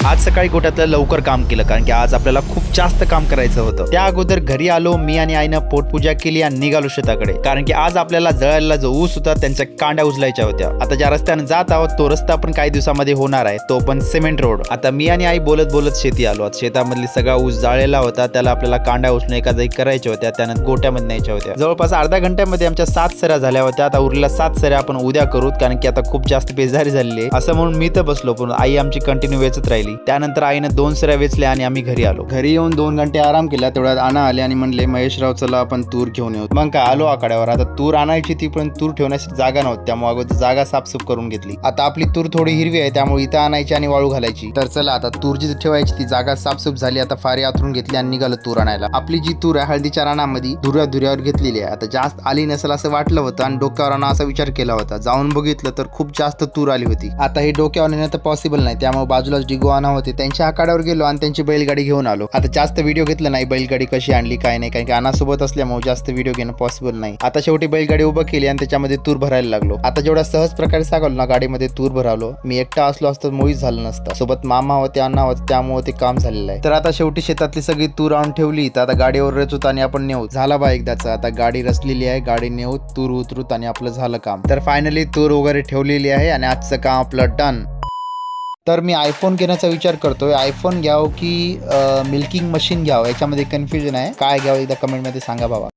आज सकाळी गोठ्यातलं लवकर काम केलं, कारण की आज आपल्याला खूप जास्त काम करायचं होतं. त्या अगोदर घरी आलो, मी आणि आईनं पोटपूजा केली आणि निघालो शेताकडे, कारण की आज आपल्याला जळायला जो ऊस होता त्यांच्या कांड्या उचलायच्या होत्या. आता ज्या रस्त्याने जात आहोत तो रस्ता पण काही दिवसामध्ये होणार आहे, तो पण सिमेंट रोड. आता मी आणि आई बोलत बोलत शेती आलो. शेतामधली सगळा ऊस जाळलेला होता, त्याला आपल्याला कांड्या उचलून एका जागी करायच्या होत्या, त्यानंतर गोट्यामध्ये न्यायच्या होत्या. जवळपास अर्ध्या घंट्यामध्ये आमच्या 7 सऱ्या झाल्या होत्या. आता उरलेल्या 7 सऱ्या आपण उद्या करूत, कारण की आता खूप जास्त बेजारी झालेली आहे. असं म्हणून मी तर बसलो, पण आई आमची कंटिन्यू वेचत राहिली. त्यानंतर आईने 2 सऱ्या वेचल्या आणि आम्ही घरी आलो. घरी येऊन 2 घंटे आराम केला. तेवढ्यात आणा आले आणि म्हणले, महेशराव चला आपण तूर घेऊन येऊ. मग काय आलो आखाड्यावर. आता तूर आणायची ती, पण तूर ठेवण्याची जागा नव्हती, त्यामुळे अगोदर जागा साफसूफ करून घेतली. आता आपली तूर थोडी हिरवी आहे, त्यामुळे इथं आणायची आणि वाळू घालायची. तर चला आता तूर जी ठेवायची ती जागा साफसूफ झाली. आता फारी आथरून घेतली आणि निघालो तूर आणायला. आपली जी तूर आहे हळदीच्या रानामध्ये धुऱ्यावर घेतलेली आहे. आता जास्त आली नसेल असं वाटलं होतं आणि डोक्यावर आणा असा विचार केला होता. जाऊन बघितलं तर खूप जास्त तूर आली होती. आता हे डोक्यावर नेणं तर पॉसिबल नाही, त्यामुळे बाजूलाच डिगो आणा होते, त्यांच्या आखाड्यावर गेलो आणि त्यांची बैलगाडी घेऊन आलो. आता जास्त व्हिडिओ घेतलं नाही बैलगाडी कशी आणली काय नाही, कारण की अनासोबत असल्यामुळे जास्त व्हिडिओ घेणं पॉसिबल नाही. आता शेवटी बैलगाडी उभं केली आणि त्याच्यामध्ये तूर भरायला लागलो. आता जेवढ्या सहज प्रकारे सांगालो ना, गाडीमध्ये तूर भरावलो. मी एकटा असलो असतो मुळीच झालं नसतं. सोबत मामा होते, अण्णा होते, त्यामुळे ते काम झालेलं आहे. तर आता शेवटी शेतातली सगळी तूर आणून ठेवली. तर आता गाडीवर रचूत आणि आपण नेऊ. झाला बा एकदाचा. आता गाडी रचलेली आहे, गाडी नेऊ, तूर उतरूत आणि आपलं झालं काम. तर फायनली तूर वगैरे ठेवलेली आहे आणि आजचं काम आपलं डन. तर मी आयफोन घेण्याचा विचार करतोय. आयफोन घ्यावं की मिल्किंग मशीन घ्यावं, याच्यामध्ये कन्फ्युजन आहे. काय घ्यावं एकदा कमेंटमध्ये सांगा बाबा.